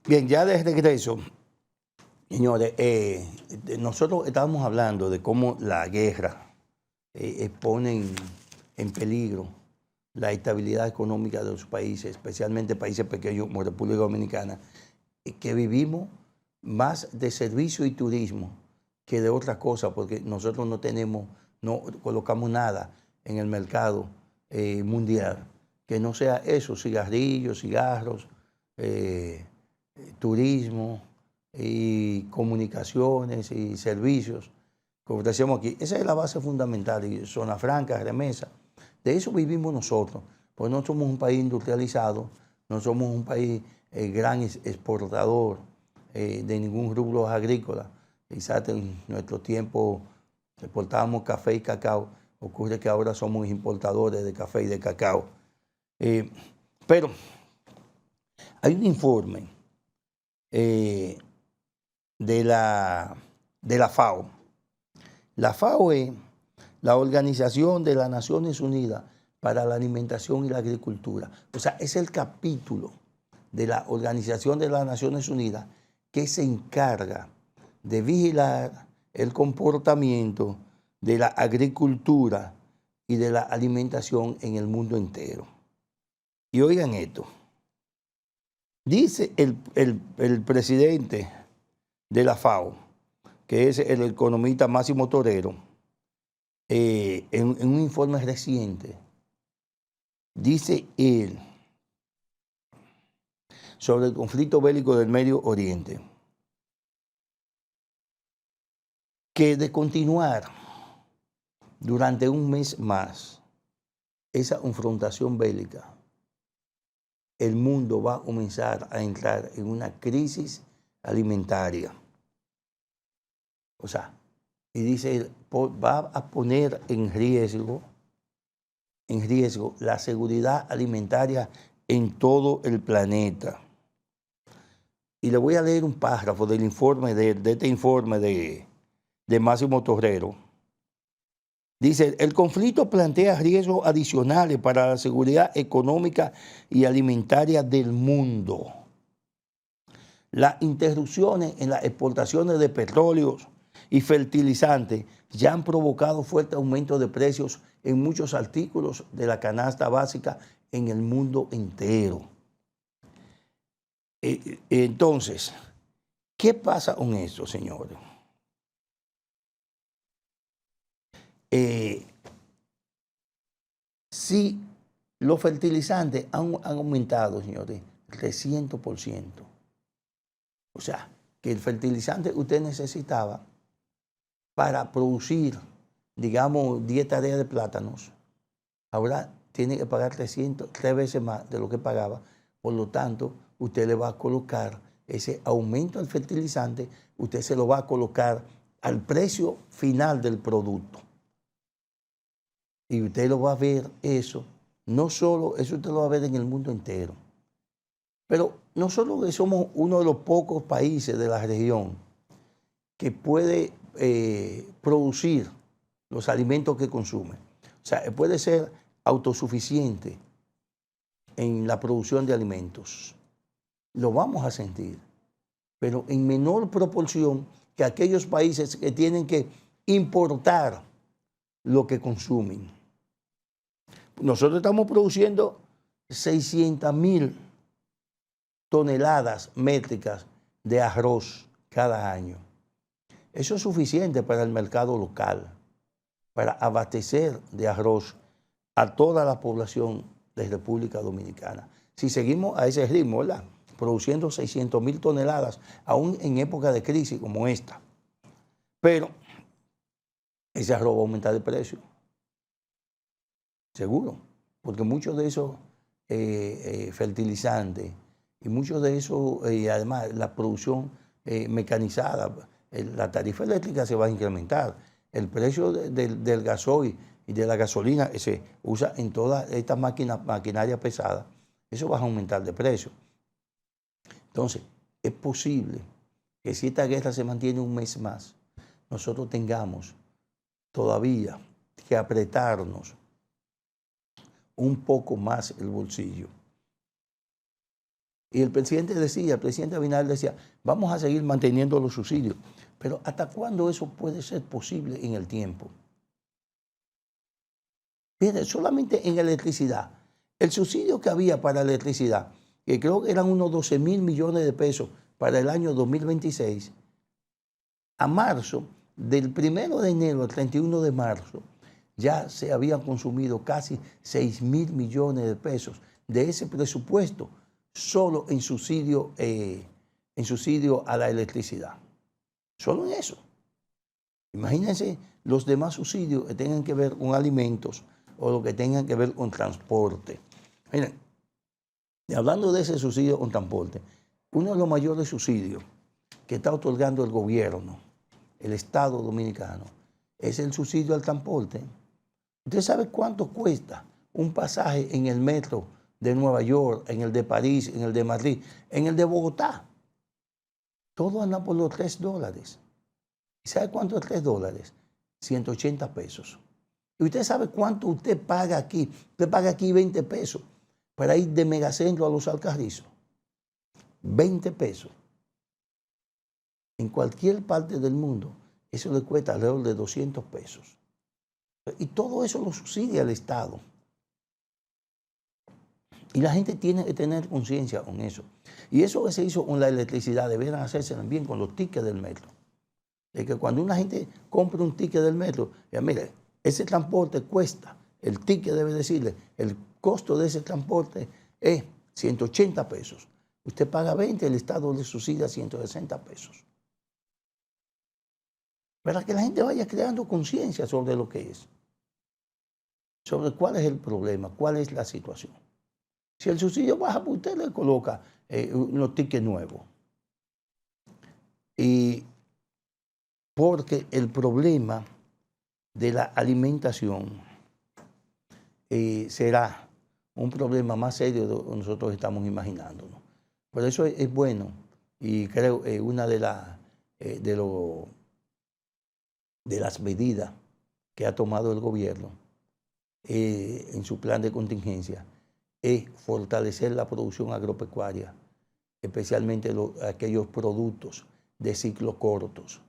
Bien, ya de regreso, señores, nosotros estábamos hablando de cómo la guerra pone en peligro la estabilidad económica de los países, especialmente países pequeños como República Dominicana, que vivimos más de servicio y turismo que de otra cosa, porque nosotros no colocamos nada en el mercado mundial que no sea eso, cigarrillos, cigarros, turismo y comunicaciones y servicios, como decíamos aquí. Esa es la base fundamental, y zona franca, remesa. De eso vivimos nosotros, porque no somos un país industrializado, no somos un país gran exportador de ningún rubro agrícola. Quizás en nuestro tiempo exportábamos café y cacao, ocurre que ahora somos importadores de café y de cacao. Pero hay un informe de la FAO. La FAO es la Organización de las Naciones Unidas para la Alimentación y la Agricultura. O sea, es el capítulo de la Organización de las Naciones Unidas que se encarga de vigilar el comportamiento de la agricultura y de la alimentación en el mundo entero. Y oigan esto. Dice el presidente de la FAO, que es el economista Máximo Torero, en un informe reciente, dice él sobre el conflicto bélico del Medio Oriente, que de continuar durante un mes más esa confrontación bélica, el mundo va a comenzar a entrar en una crisis alimentaria. O sea, y dice, va a poner en riesgo la seguridad alimentaria en todo el planeta. Y le voy a leer un párrafo del informe, de este informe de Máximo Torero. Dice, el conflicto plantea riesgos adicionales para la seguridad económica y alimentaria del mundo. Las interrupciones en las exportaciones de petróleos y fertilizantes ya han provocado fuerte aumento de precios en muchos artículos de la canasta básica en el mundo entero. Entonces, ¿qué pasa con eso, señores? Si los fertilizantes han aumentado, señores, 300%. O sea, que el fertilizante usted necesitaba para producir, digamos, 10 tareas de plátanos, ahora tiene que pagar 3 veces más de lo que pagaba. Por lo tanto, usted le va a colocar ese aumento al fertilizante, usted se lo va a colocar al precio final del producto. Y usted lo va a ver eso, no solo, eso usted lo va a ver en el mundo entero. Pero nosotros que somos uno de los pocos países de la región que puede producir los alimentos que consume. O sea, puede ser autosuficiente en la producción de alimentos. Lo vamos a sentir, pero en menor proporción que aquellos países que tienen que importar lo que consumen. Nosotros estamos produciendo 600,000 toneladas métricas de arroz cada año. Eso es suficiente para el mercado local, para abastecer de arroz a toda la población de República Dominicana. Si seguimos a ese ritmo, ¿verdad?, produciendo 600,000 toneladas, aún en época de crisis como esta. Pero ese arroz va a aumentar de precio. Seguro, porque muchos de esos fertilizantes y muchos de esos, además, la producción mecanizada, la tarifa eléctrica se va a incrementar. El precio del gasoil y de la gasolina se usa en todas estas maquinarias pesadas. Eso va a aumentar de precio. Entonces, es posible que si esta guerra se mantiene un mes más, nosotros tengamos todavía que apretarnos un poco más el bolsillo Y el presidente Abinader decía, vamos a seguir manteniendo los subsidios. Pero ¿hasta cuándo eso puede ser posible en el tiempo? Fíjate, solamente en electricidad, el subsidio que había para electricidad, que creo que eran unos 12.000 millones de pesos para el año 2026, a marzo, del 1 de enero al 31 de marzo, ya se habían consumido casi 6.000 millones de pesos de ese presupuesto solo en subsidio a la electricidad. Solo en eso. Imagínense los demás subsidios que tengan que ver con alimentos o lo que tengan que ver con transporte. Miren, hablando de ese subsidio con transporte, uno de los mayores subsidios que está otorgando el gobierno, el Estado dominicano, es el subsidio al transporte. ¿Usted sabe cuánto cuesta un pasaje en el metro de Nueva York, en el de París, en el de Madrid, en el de Bogotá? Todo anda por los $3. ¿Y sabe cuánto es $3? 180 pesos. ¿Y usted sabe cuánto usted paga aquí? Usted paga aquí 20 pesos para ir de Megacentro a Los Alcarrizos. 20 pesos. En cualquier parte del mundo, eso le cuesta alrededor de 200 pesos. Y todo eso lo subsidia el Estado. Y la gente tiene que tener conciencia con eso. Y eso que se hizo con la electricidad, deberían hacerse también con los tickets del metro. De que cuando una gente compra un ticket del metro, ya mire, ese transporte cuesta, el ticket debe decirle, el costo de ese transporte es 180 pesos. Usted paga 20, el Estado le subsidia 160 pesos. Para que la gente vaya creando conciencia sobre lo que es. Sobre cuál es el problema, cuál es la situación. Si el subsidio baja, pues usted le coloca unos tickets nuevos. Y porque el problema de la alimentación será un problema más serio de lo que nosotros estamos imaginándonos. Por eso es bueno, y creo una de las medidas que ha tomado el gobierno en su plan de contingencia es fortalecer la producción agropecuaria, especialmente aquellos productos de ciclo cortos.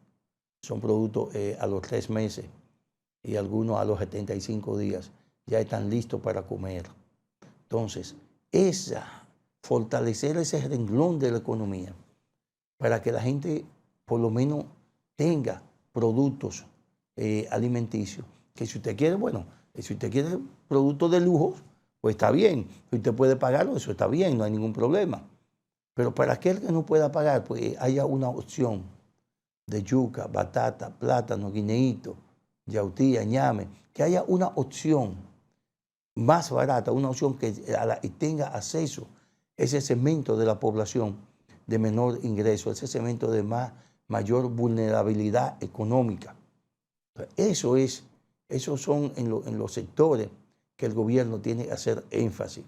Son productos a los 3 meses y algunos a los 75 días ya están listos para comer. Entonces, fortalecer ese renglón de la economía para que la gente por lo menos tenga productos alimenticios, que si usted quiere, bueno, si usted quiere productos de lujo, pues está bien, si usted puede pagarlo, eso está bien, no hay ningún problema. Pero para aquel que no pueda pagar, pues haya una opción de yuca, batata, plátano, guineíto, yautía, ñame, que haya una opción más barata, una opción que tenga acceso ese segmento de la población de menor ingreso, ese segmento de mayor vulnerabilidad económica. Esos son en los sectores que el gobierno tiene que hacer énfasis,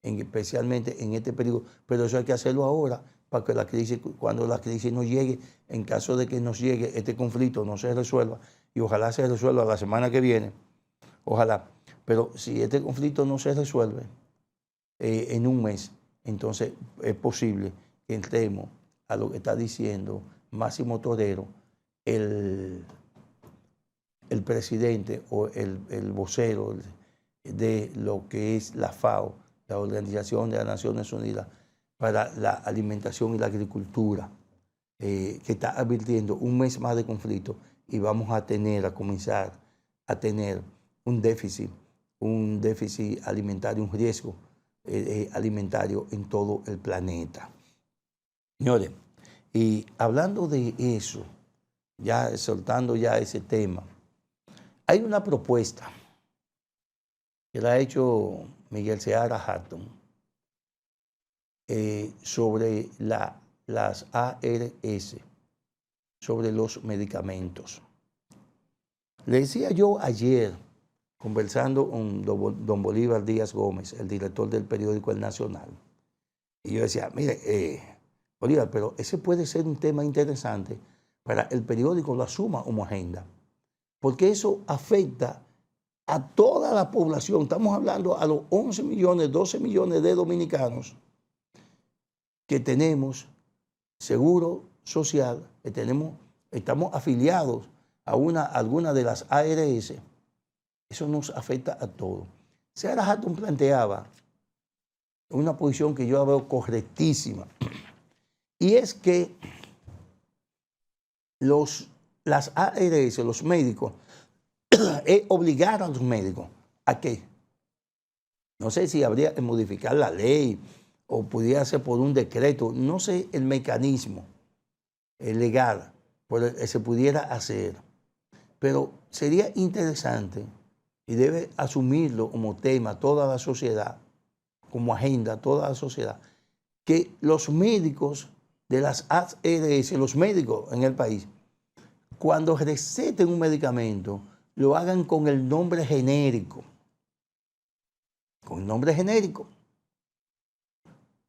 especialmente en este periodo, pero eso hay que hacerlo ahora para que cuando la crisis nos llegue, en caso de que nos llegue este conflicto, no se resuelva, y ojalá se resuelva la semana que viene, ojalá, pero si este conflicto no se resuelve en un mes, entonces es posible que entremos a lo que está diciendo Máximo Torero, el presidente o el vocero de lo que es la FAO, la Organización de las Naciones Unidas para la Alimentación y la Agricultura, que está advirtiendo un mes más de conflicto y vamos a comenzar a tener un déficit alimentario, un riesgo alimentario en todo el planeta. Señores, y hablando de eso, ya soltando ya ese tema, hay una propuesta que la ha hecho Miguel Seara Hatton sobre las ARS, sobre los medicamentos. Le decía yo ayer, conversando con don Bolívar Díaz Gómez, el director del periódico El Nacional, y yo decía, mire, Bolívar, pero ese puede ser un tema interesante para el periódico lo asuma como agenda, porque eso afecta a toda la población. Estamos hablando a los 11 millones, 12 millones de dominicanos que tenemos seguro social, que estamos afiliados a alguna de las ARS, eso nos afecta a todos. Sarah Hatton planteaba una posición que yo veo correctísima, y es que las ARS, los médicos, es obligar a los médicos a qué. No sé si habría que modificar la ley o pudiera ser por un decreto, no sé el mecanismo legal por el que se pudiera hacer, pero sería interesante y debe asumirlo como tema toda la sociedad, como agenda toda la sociedad, que los médicos de las ARS, los médicos en el país, cuando receten un medicamento, lo hagan con el nombre genérico. Con el nombre genérico.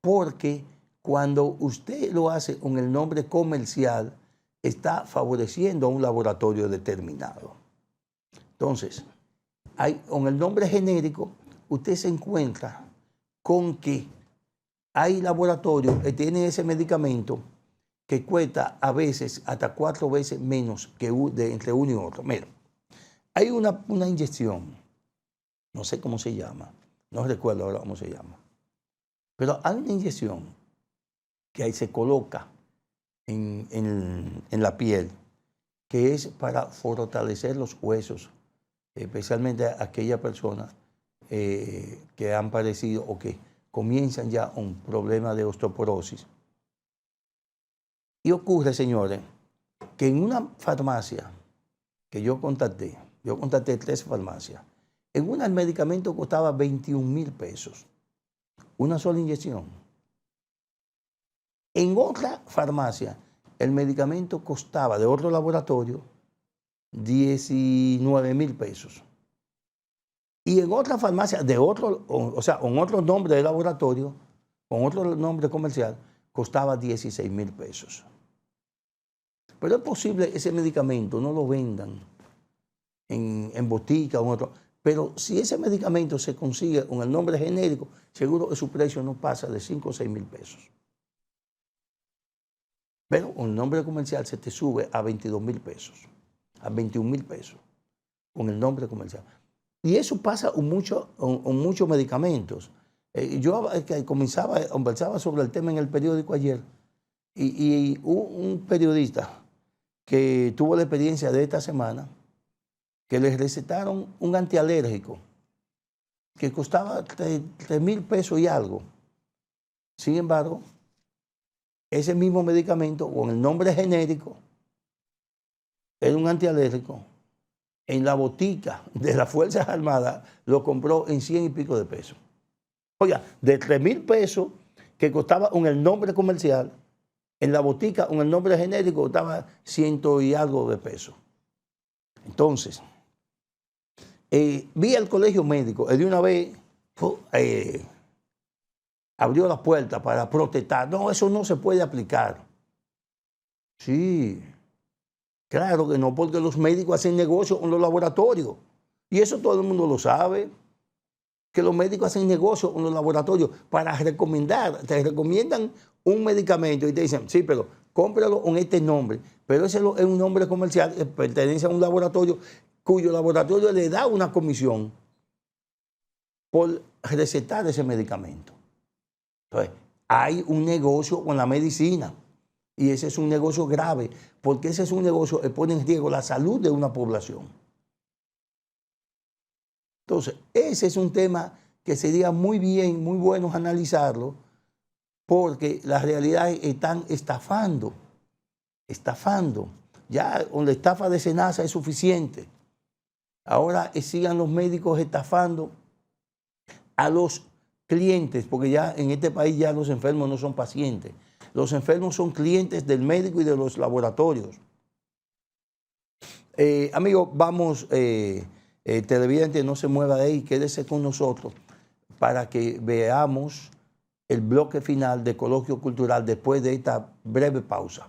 Porque cuando usted lo hace con el nombre comercial, está favoreciendo a un laboratorio determinado. Entonces, con el nombre genérico, usted se encuentra con que hay laboratorios que tienen ese medicamento que cuesta a veces hasta 4 veces menos que entre uno y otro. Mira, hay una inyección, no sé cómo se llama, no recuerdo ahora cómo se llama, pero hay una inyección que ahí se coloca en la piel, que es para fortalecer los huesos, especialmente a aquellas personas que han padecido o que comienzan ya un problema de osteoporosis. Y ocurre, señores, que en una farmacia que yo contacté 3 farmacias, en una el medicamento costaba 21,000 pesos, una sola inyección. En otra farmacia, el medicamento costaba, de otro laboratorio, 19,000 pesos. Y en otra farmacia, de otro, o sea, con otro nombre de laboratorio, con otro nombre comercial, costaba 16,000 pesos. Pero es posible que ese medicamento no lo vendan en botica o en otro. Pero si ese medicamento se consigue con el nombre genérico, seguro que su precio no pasa de 5 o 6,000 pesos. Pero con el nombre comercial se te sube a 22,000 pesos, a 21,000 pesos, con el nombre comercial. Y eso pasa con muchos medicamentos. Yo conversaba sobre el tema en el periódico ayer, y un periodista que tuvo la experiencia de esta semana, que les recetaron un antialérgico que costaba 3,000 pesos y algo. Sin embargo, ese mismo medicamento con el nombre genérico era un antialérgico. En la botica de las Fuerzas Armadas lo compró en 100 y pico de pesos. Oiga, de 3,000 pesos que costaba con el nombre comercial, en la botica con el nombre genérico costaba 100 y algo de pesos. Entonces, vi al colegio médico, de una vez abrió las puertas para protestar. No, eso no se puede aplicar. Sí, claro que no, porque los médicos hacen negocio con los laboratorios. Y eso todo el mundo lo sabe, que los médicos hacen negocio con los laboratorios para recomendar. Te recomiendan un medicamento y te dicen, sí, pero cómpralo con este nombre. Pero ese es un nombre comercial que pertenece a un laboratorio cuyo laboratorio le da una comisión por recetar ese medicamento. Entonces, hay un negocio con la medicina y ese es un negocio grave, porque ese es un negocio que pone en riesgo la salud de una población. Entonces, ese es un tema que sería muy bueno analizarlo, porque las realidades están estafando. Ya con la estafa de Senasa es suficiente. Ahora sigan los médicos estafando a los clientes, porque ya en este país ya los enfermos no son pacientes. Los enfermos son clientes del médico y de los laboratorios. Amigos, vamos, televidente, no se mueva de ahí, quédese con nosotros para que veamos el bloque final de Coloquio Cultural después de esta breve pausa.